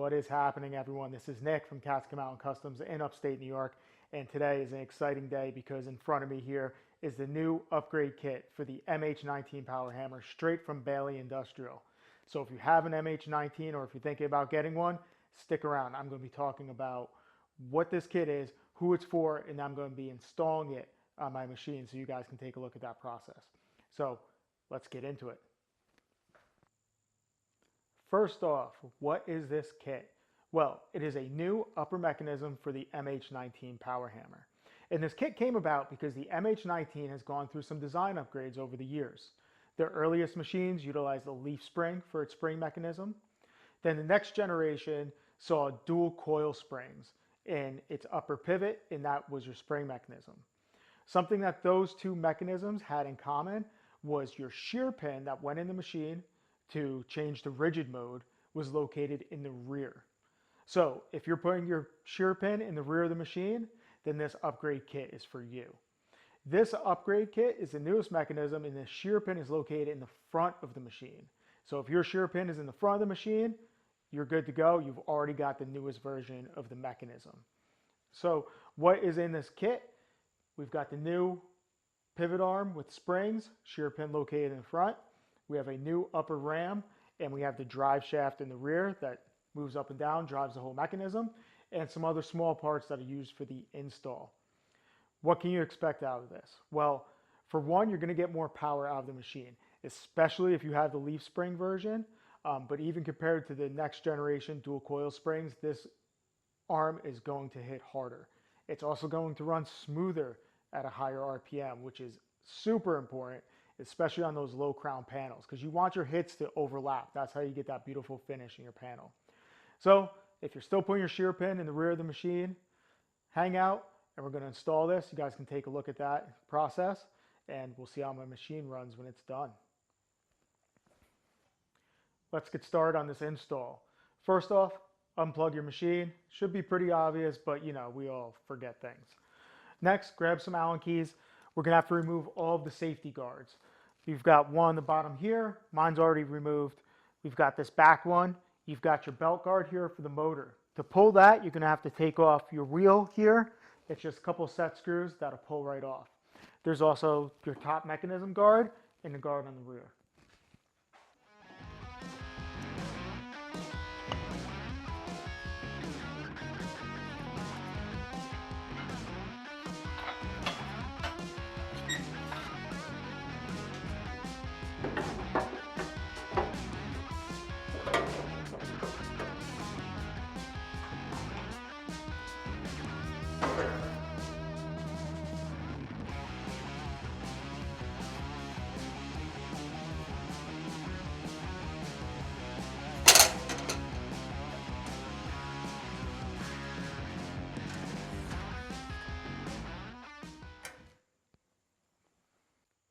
What is happening, everyone? This is Nick from Catskill Mountain Customs in upstate New York, and today is an exciting day because in front of me here is the new upgrade kit for the MH-19 power hammer straight from Baileigh Industrial. So if you have an MH-19 or if you're thinking about getting one, stick around. I'm going to be talking about what this kit is, who it's for, and I'm going to be installing it on my machine so you guys can take a look at that process. So let's get into it. First off, what is this kit? Well, it is a new upper mechanism for the MH-19 power hammer. And this kit came about because the MH-19 has gone through some design upgrades over the years. Their earliest machines utilized a leaf spring for its spring mechanism. Then the next generation saw dual coil springs in its upper pivot, and that was your spring mechanism. Something that those two mechanisms had in common was your shear pin that went in the machine to change to rigid mode was located in the rear. So if you're putting your shear pin in the rear of the machine, then this upgrade kit is for you. This upgrade kit is the newest mechanism, and the shear pin is located in the front of the machine. So if your shear pin is in the front of the machine, you're good to go. You've already got the newest version of the mechanism. So what is in this kit? We've got the new pivot arm with springs, shear pin located in the front. We have a new upper ram, and we have the drive shaft in the rear that moves up and down, drives the whole mechanism, and some other small parts that are used for the install. What can you expect out of this? Well, for one, you're going to get more power out of the machine, especially if you have the leaf spring version. But even compared to the next generation dual coil springs, this arm is going to hit harder. It's also going to run smoother at a higher RPM, which is super important, especially on those low crown panels, because you want your hits to overlap. That's how you get that beautiful finish in your panel. So if you're still putting your shear pin in the rear of the machine, hang out, and we're going to install this. You guys can take a look at that process, and we'll see how my machine runs when it's done. Let's get started on this install. First off, unplug your machine. Should be pretty obvious, but you know, we all forget things. Next, grab some Allen keys. We're going to have to remove all of the safety guards. You've got one on the bottom here. Mine's already removed. We've got this back one. You've got your belt guard here for the motor. To pull that, you're going to have to take off your wheel here. It's just a couple set screws that'll pull right off. There's also your top mechanism guard and the guard on the rear.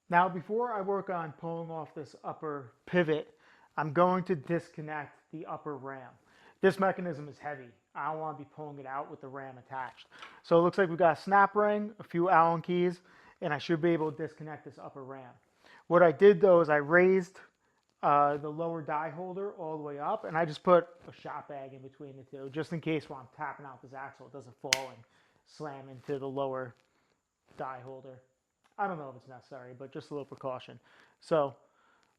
Now, before I work on pulling off this upper pivot, I'm going to disconnect the upper ram. This mechanism is heavy. I don't want to be pulling it out with the ram attached. So it looks like we've got a snap ring, a few Allen keys, and I should be able to disconnect this upper ram. What I did though is I raised the lower die holder all the way up, and I just put a shop bag in between the two, just in case while I'm tapping out this axle, it doesn't fall and slam into the lower die holder. I don't know if it's necessary, but just a little precaution. So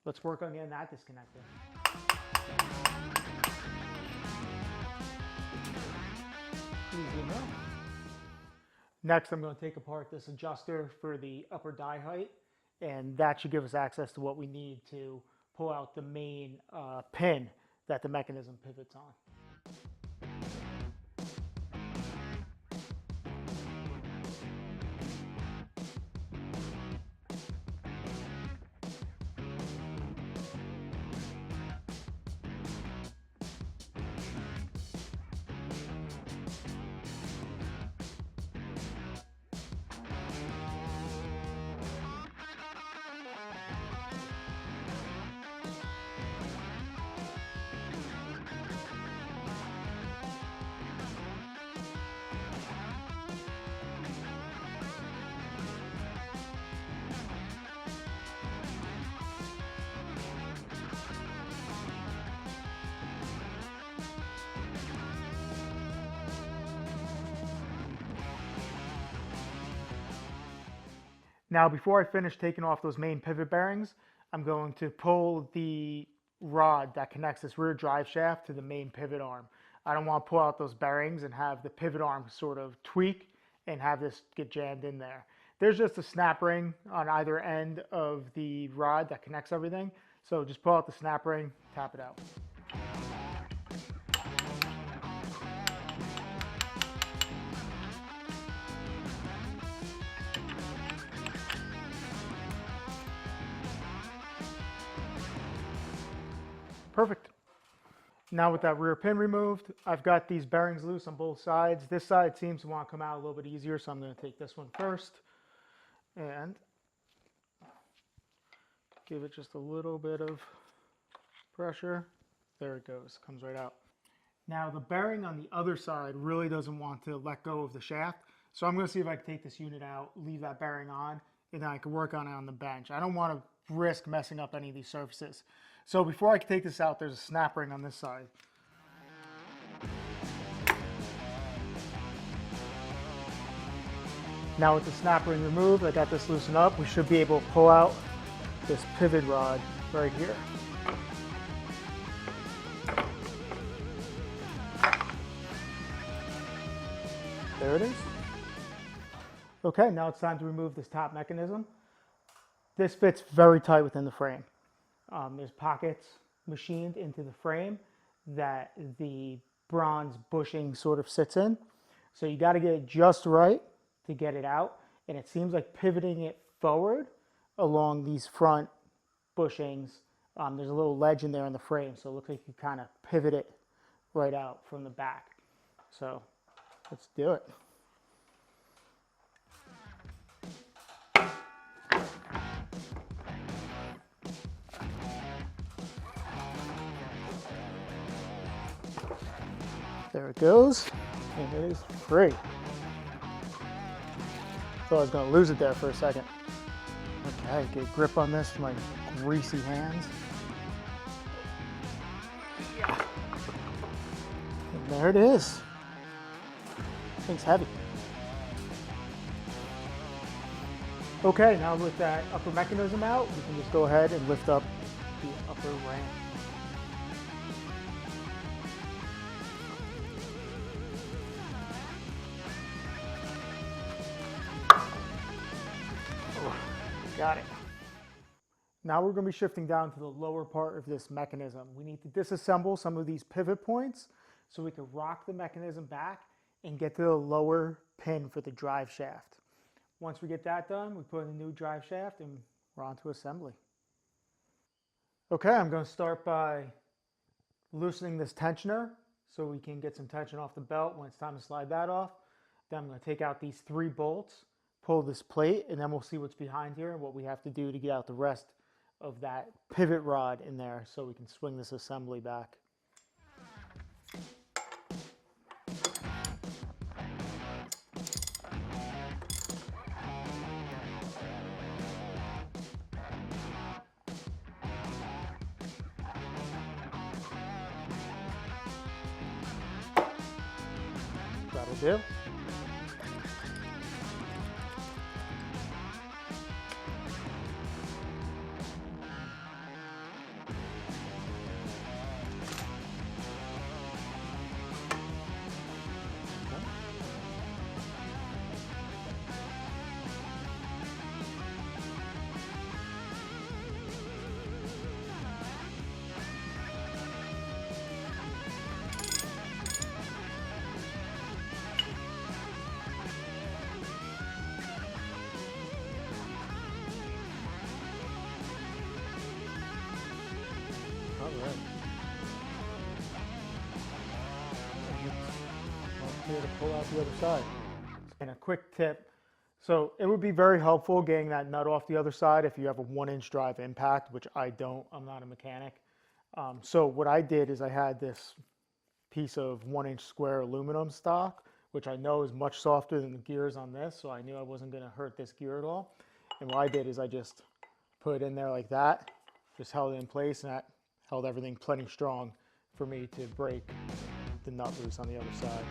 let's work on getting that disconnected. Easy enough. Next, I'm going to take apart this adjuster for the upper die height, and that should give us access to what we need to pull out the main pin that the mechanism pivots on. Now, before I finish taking off those main pivot bearings, I'm going to pull the rod that connects this rear drive shaft to the main pivot arm. I don't want to pull out those bearings and have the pivot arm sort of tweak and have this get jammed in there. There's just a snap ring on either end of the rod that connects everything. So just pull out the snap ring, tap it out. Perfect. Now with that rear pin removed, I've got these bearings loose on both sides. This side seems to want to come out a little bit easier, so I'm going to take this one first and give it just a little bit of pressure. There it goes, comes right out. Now the bearing on the other side really doesn't want to let go of the shaft, so I'm going to see if I can take this unit out, leave that bearing on, and then I can work on it on the bench. I don't want to risk messing up any of these surfaces. So before I can take this out, there's a snap ring on this side. Now with the snap ring removed, I got this loosened up, we should be able to pull out this pivot rod right here. There it is. Okay, now it's time to remove this top mechanism. This fits very tight within the frame. There's pockets machined into the frame that the bronze bushing sort of sits in. So you got to get it just right to get it out. And it seems like pivoting it forward along these front bushings, there's a little ledge in there in the frame. So it looks like you kind of pivot it right out from the back. So let's do it. There it goes, and it is free. Thought I was going to lose it there for a second. Okay, get a grip on this with my greasy hands. Yeah. And there it is. Thing's heavy. Okay, now with that upper mechanism out, we can just go ahead and lift up the upper ramp. Got it. Now we're going to be shifting down to the lower part of this mechanism. We need to disassemble some of these pivot points so we can rock the mechanism back and get to the lower pin for the drive shaft. Once we get that done, we put in a new drive shaft and we're on to assembly. Okay, I'm going to start by loosening this tensioner so we can get some tension off the belt when it's time to slide that off. Then I'm going to take out these 3 bolts, pull this plate, and then we'll see what's behind here and what we have to do to get out the rest of that pivot rod in there so we can swing this assembly back. That'll do. All right. Here to pull out the other side. And a quick tip. So it would be very helpful getting that nut off the other side if you have a 1-inch drive impact, which I don't. I'm not a mechanic. So what I did is I had this piece of 1-inch square aluminum stock, which I know is much softer than the gears on this, so I knew I wasn't going to hurt this gear at all. And what I did is I just put it in there like that, just held it in place, and that held everything plenty strong for me to break the nut loose on the other side.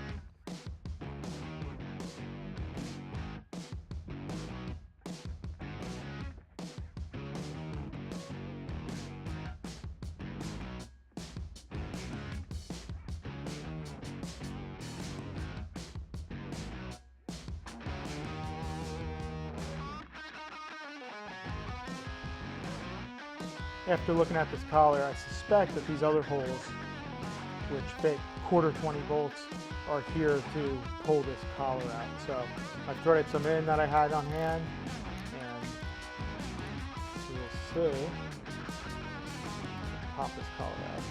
After looking at this collar, I suspect that these other holes, which fit quarter 20 volts, are here to pull this collar out. So I threaded some in that I had on hand, and you'll see, pop this collar out.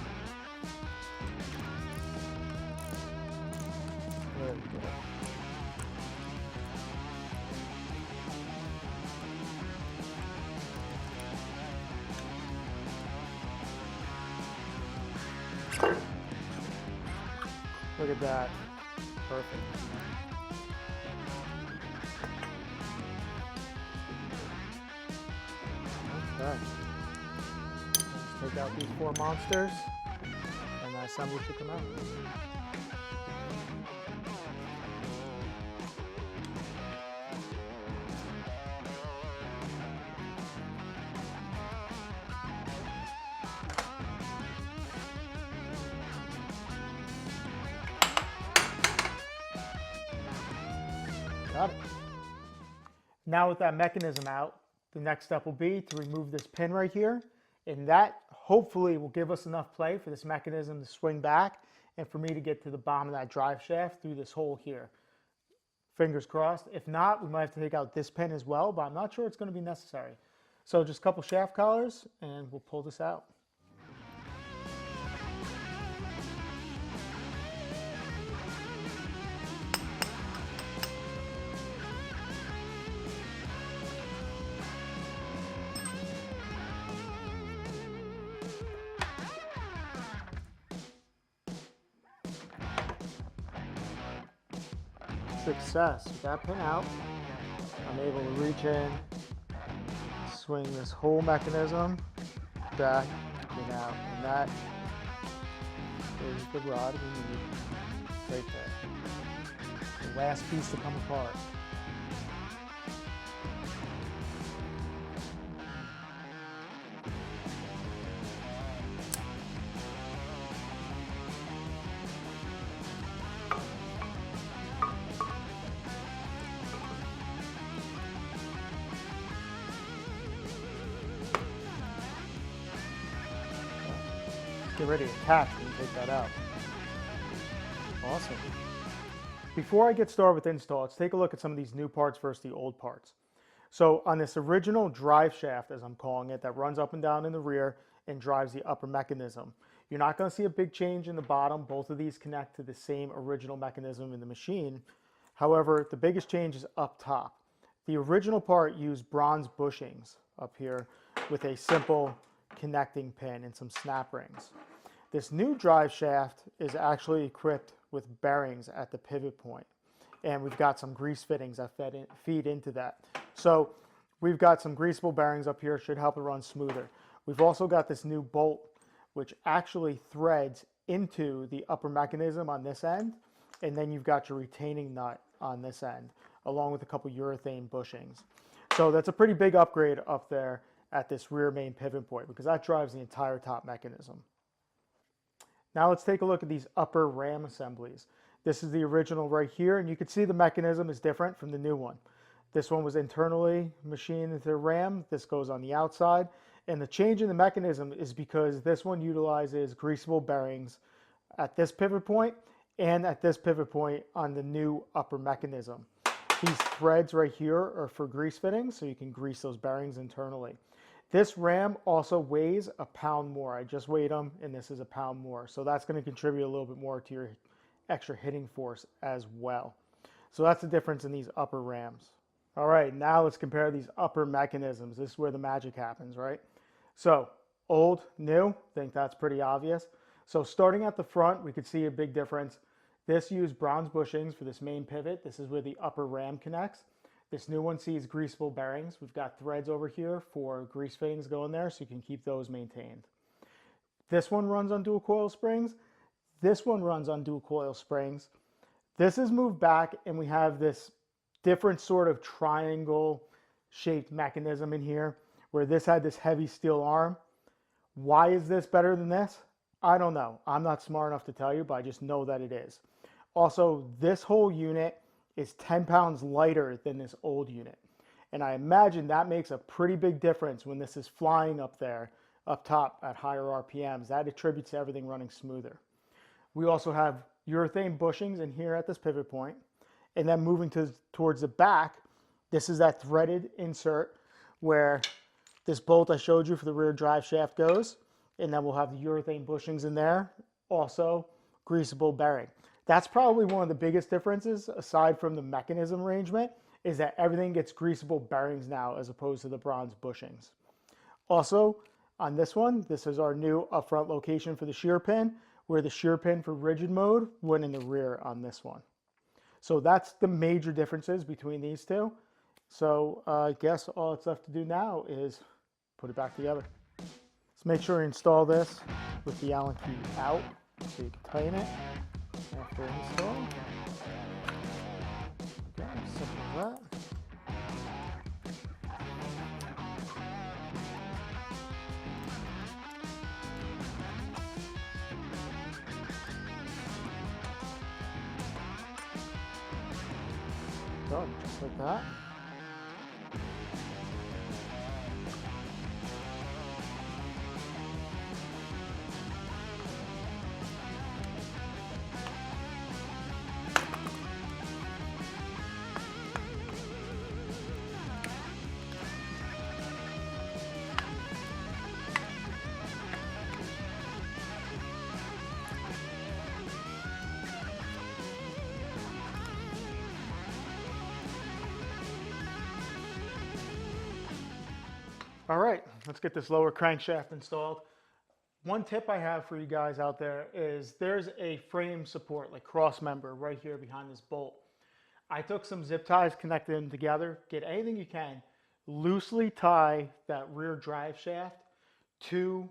There we go. Look at that. Perfect. Okay. Let's take out these 4 monsters, and the assembly should come out. Got it. Now with that mechanism out, the next step will be to remove this pin right here, and that hopefully will give us enough play for this mechanism to swing back and for me to get to the bottom of that drive shaft through this hole here. Fingers crossed. If not, we might have to take out this pin as well, but I'm not sure it's going to be necessary. So just a couple shaft collars and we'll pull this out. Success. With that pin out, I'm able to reach in, swing this whole mechanism back and out, and that is the rod we need right there. The last piece to come apart. Get ready to catch when you take that out. Awesome. Before I get started with install, let's take a look at some of these new parts versus the old parts. So on this original drive shaft, as I'm calling it, that runs up and down in the rear and drives the upper mechanism, you're not going to see a big change in the bottom. Both of these connect to the same original mechanism in the machine. However, the biggest change is up top. The original part used bronze bushings up here with a simple connecting pin and some snap rings. This new drive shaft is actually equipped with bearings at the pivot point, and we've got some grease fittings that feed into that. So we've got some greasable bearings up here, should help it run smoother. We've also got this new bolt which actually threads into the upper mechanism on this end, and then you've got your retaining nut on this end along with a couple urethane bushings. So that's a pretty big upgrade up there at this rear main pivot point, because that drives the entire top mechanism. Now let's take a look at these upper ram assemblies. This is the original right here, and you can see the mechanism is different from the new one. This one was internally machined into the ram. This goes on the outside, and the change in the mechanism is because this one utilizes greasable bearings at this pivot point and at this pivot point on the new upper mechanism. These threads right here are for grease fittings, so you can grease those bearings internally. This ram also weighs a pound more. I just weighed them, and this is a pound more. So that's going to contribute a little bit more to your extra hitting force as well. So that's the difference in these upper rams. All right, now let's compare these upper mechanisms. This is where the magic happens, right? So old, new, I think that's pretty obvious. So starting at the front, we could see a big difference. This used bronze bushings for this main pivot. This is where the upper ram connects. This new one sees greasable bearings. We've got threads over here for grease fittings going there, so you can keep those maintained. This one runs on dual coil springs. This one runs on dual coil springs. This is moved back, and we have this different sort of triangle shaped mechanism in here, where this had this heavy steel arm. Why is this better than this? I don't know. I'm not smart enough to tell you, but I just know that it is. Also, this whole unit is 10 pounds lighter than this old unit. And I imagine that makes a pretty big difference when this is flying up there up top at higher RPMs. That attributes to everything running smoother. We also have urethane bushings in here at this pivot point. And then moving towards the back, this is that threaded insert where this bolt I showed you for the rear drive shaft goes. And then we'll have the urethane bushings in there. Also, greasable bearing. That's probably one of the biggest differences, aside from the mechanism arrangement, is that everything gets greasable bearings now as opposed to the bronze bushings. Also, on this one, this is our new upfront location for the shear pin, where the shear pin for rigid mode went in the rear on this one. So that's the major differences between these two. So I guess all it's left to do now is put it back together. Let's make sure you install this with the Allen key out so you can tighten it after install. Okay, simple as that. Done, just like that. All right, let's get this lower crankshaft installed. One tip I have for you guys out there is there's a frame support, like cross member, right here behind this bolt. I took some zip ties, connected them together. Get anything you can. Loosely tie that rear drive shaft to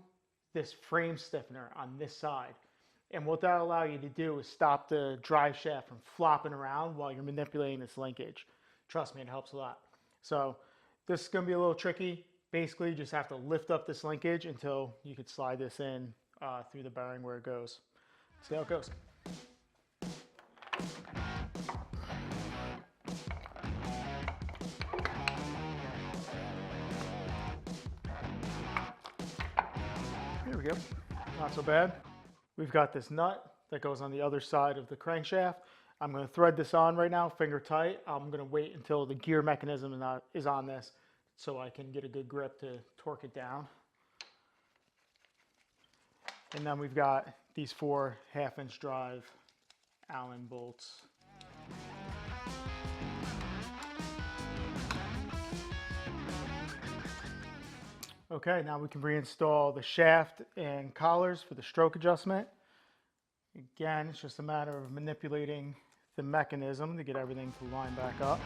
this frame stiffener on this side. And what that'll allow you to do is stop the drive shaft from flopping around while you're manipulating this linkage. Trust me, it helps a lot. So this is going to be a little tricky. Basically, you just have to lift up this linkage until you could slide this in through the bearing where it goes. See how it goes. Here we go. Not so bad. We've got this nut that goes on the other side of the crankshaft. I'm going to thread this on right now, finger tight. I'm going to wait until the gear mechanism is on this, so I can get a good grip to torque it down. And then we've got these 4 1/2-inch drive Allen bolts. Okay, now we can reinstall the shaft and collars for the stroke adjustment. Again, it's just a matter of manipulating the mechanism to get everything to line back up.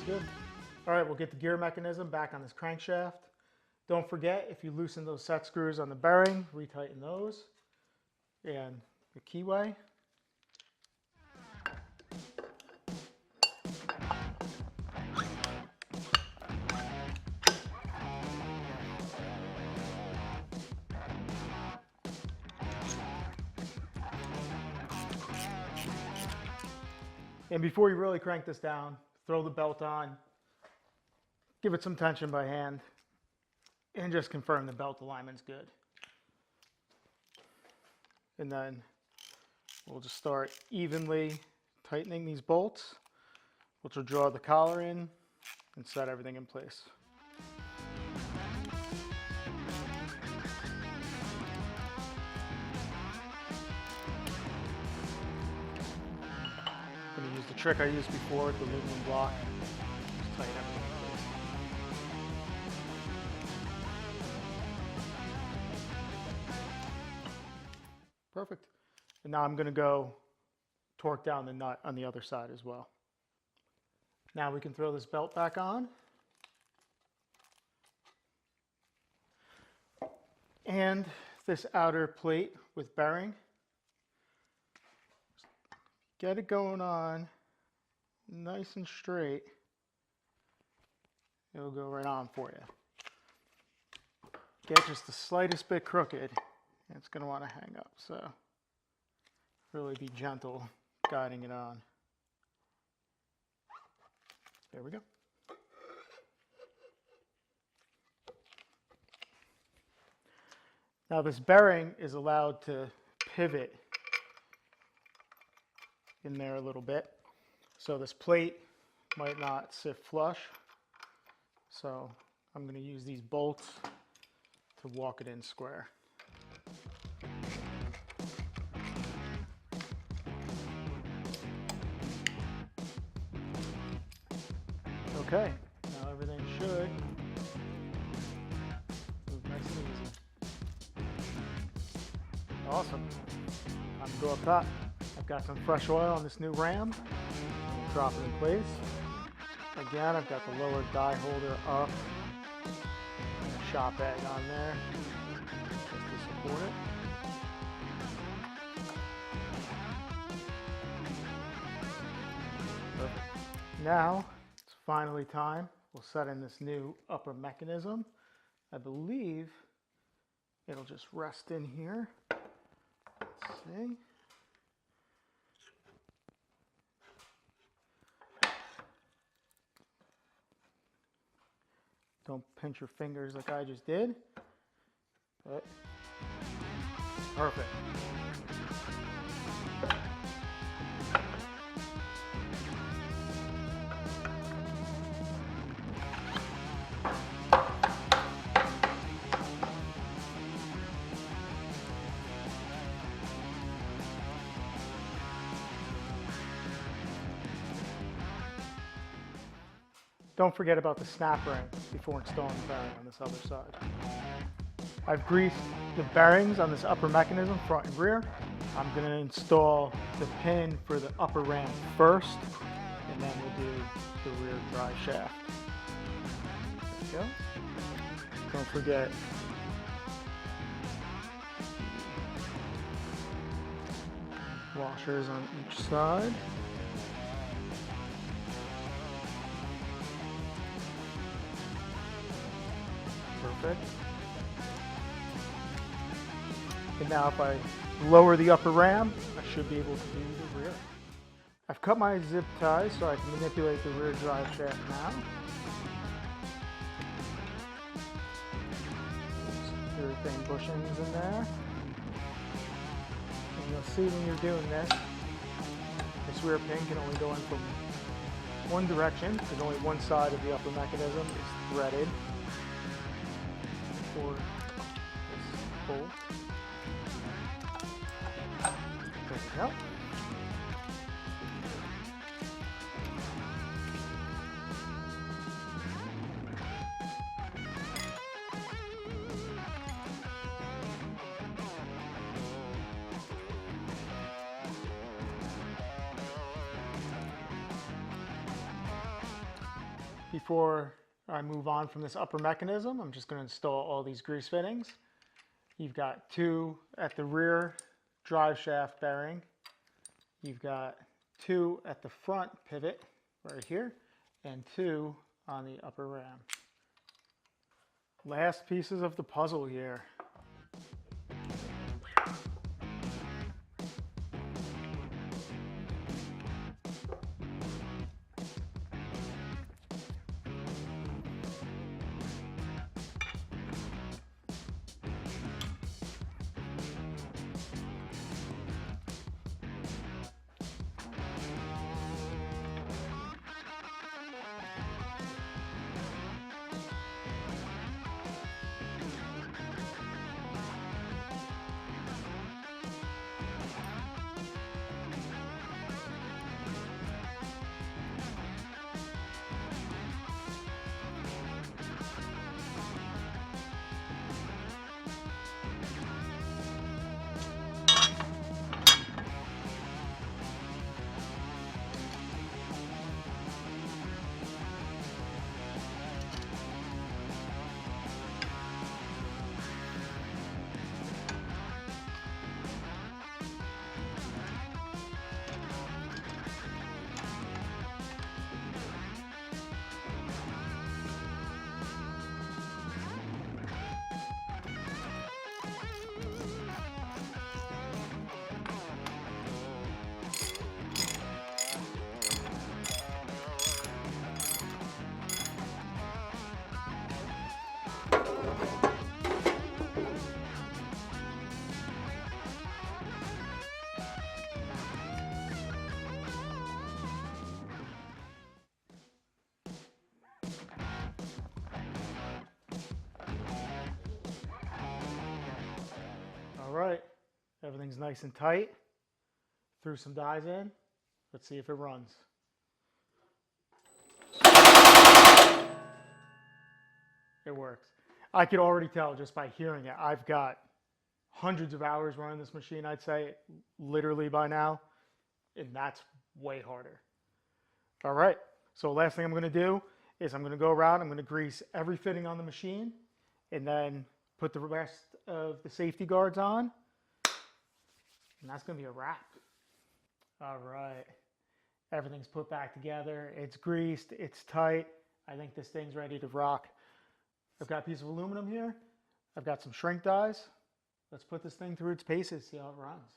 Good. All right, we'll get the gear mechanism back on this crankshaft. Don't forget, if you loosen those set screws on the bearing, retighten those. And the keyway. And before you really crank this down, throw the belt on, give it some tension by hand, and just confirm the belt alignment's good. And then we'll just start evenly tightening these bolts, which will draw the collar in and set everything in place. I'm going to use the trick I used before, the aluminum block. Just tighten everything in place. Perfect. And now I'm going to go torque down the nut on the other side as well. Now we can throw this belt back on. sand this outer plate with bearing. Get it going on nice and straight. It'll go right on for you. Get just the slightest bit crooked, it's going to want to hang up. So really be gentle guiding it on. There we go. Now this bearing is allowed to pivot in there a little bit. So this plate might not sit flush. So I'm going to use these bolts to walk it in square. Okay, now everything should move nice and easy. Awesome. Time to go up top. I've got some fresh oil on this new ram. Drop it in place. Again, I've got the lower die holder up and a shop egg on there just to support it. Perfect. Now, it's finally time. We'll set in this new upper mechanism. I believe it'll just rest in here. Let's see. Don't pinch your fingers like I just did. But perfect. Don't forget about the snap ring before installing the bearing on this other side. I've greased the bearings on this upper mechanism, front and rear. I'm going to install the pin for the upper ram first, and then we'll do the rear drive shaft. There we go. Don't forget washers on each side. Perfect. And now if I lower the upper ram, I should be able to do the rear. I've cut my zip ties so I can manipulate the rear drive shaft now. Everything bushings in there. And you'll see when you're doing this rear pin can only go in from one direction because only one side of the upper mechanism is threaded for this bolt. There we go. Before I move on from this upper mechanism, I'm just going to install all these grease fittings. You've got two at the rear drive shaft bearing. You've got two at the front pivot right here and two on the upper ram. Last pieces of the puzzle here. right, everything's nice and tight. Threw some dies in. Let's see if it runs. It works. I could already tell just by hearing it. I've got hundreds of hours running this machine, I'd say, literally by now, and that's way harder. All right, so last thing I'm going to do is I'm going to go around, I'm going to grease every fitting on the machine, and then put the rest of the safety guards on, and that's going to be a wrap. All right, everything's put back together, it's greased, it's tight. I think this thing's ready to rock. I've got a piece of aluminum here. I've got some shrink dies. Let's put this thing through its paces, see how it runs.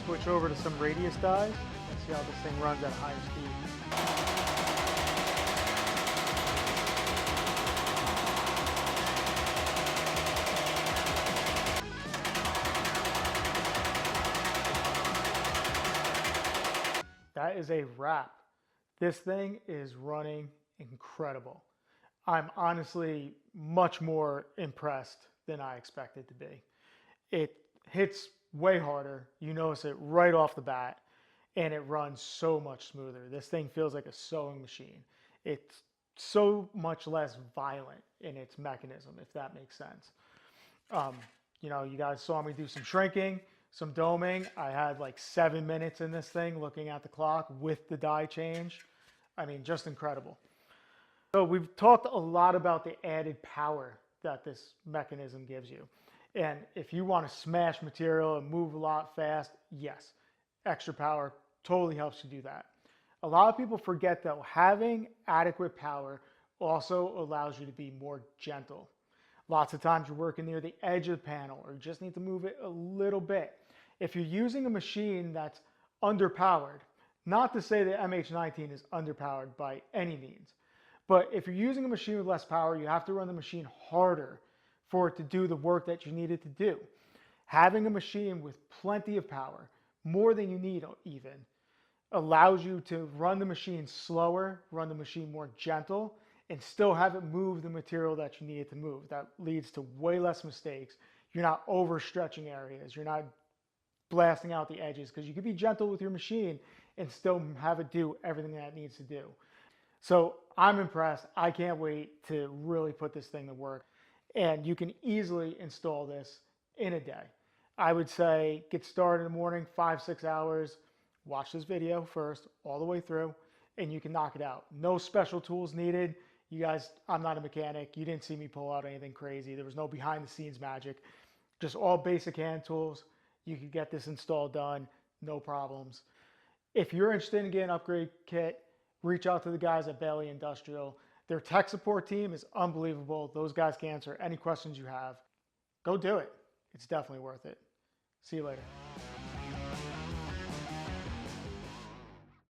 Switch over to some radius dies and see how this thing runs at a higher speed. That is a wrap. This thing is running incredible. I'm honestly much more impressed than I expected to be. It hits way harder. You notice it right off the bat, and it runs so much smoother. This thing feels like a sewing machine. It's so much less violent in its mechanism, if that makes sense. You know, you guys saw me do some shrinking, some doming. I had like 7 minutes in this thing looking at the clock with the die change. I mean, just incredible. So we've talked a lot about the added power that this mechanism gives you. And if you want to smash material and move a lot fast, yes, extra power totally helps you do that. A lot of people forget though, having adequate power also allows you to be more gentle. Lots of times you're working near the edge of the panel or you just need to move it a little bit. If you're using a machine that's underpowered, not to say that MH-19 is underpowered by any means, but if you're using a machine with less power, you have to run the machine harder for it to do the work that you need it to do. Having a machine with plenty of power, more than you need even, allows you to run the machine slower, run the machine more gentle, and still have it move the material that you need it to move. That leads to way less mistakes. You're not overstretching areas. You're not blasting out the edges, because you can be gentle with your machine and still have it do everything that it needs to do. So I'm impressed. I can't wait to really put this thing to work. And you can easily install this in a day. I would say get started in the morning, 5-6 hours, watch this video first, all the way through, and you can knock it out. No special tools needed. You guys, I'm not a mechanic. You didn't see me pull out anything crazy. There was no behind the scenes magic. Just all basic hand tools. You can get this installed done, no problems. If you're interested in getting an upgrade kit, reach out to the guys at Baileigh Industrial. Their tech support team is unbelievable. Those guys can answer any questions you have. Go do it. It's definitely worth it. See you later.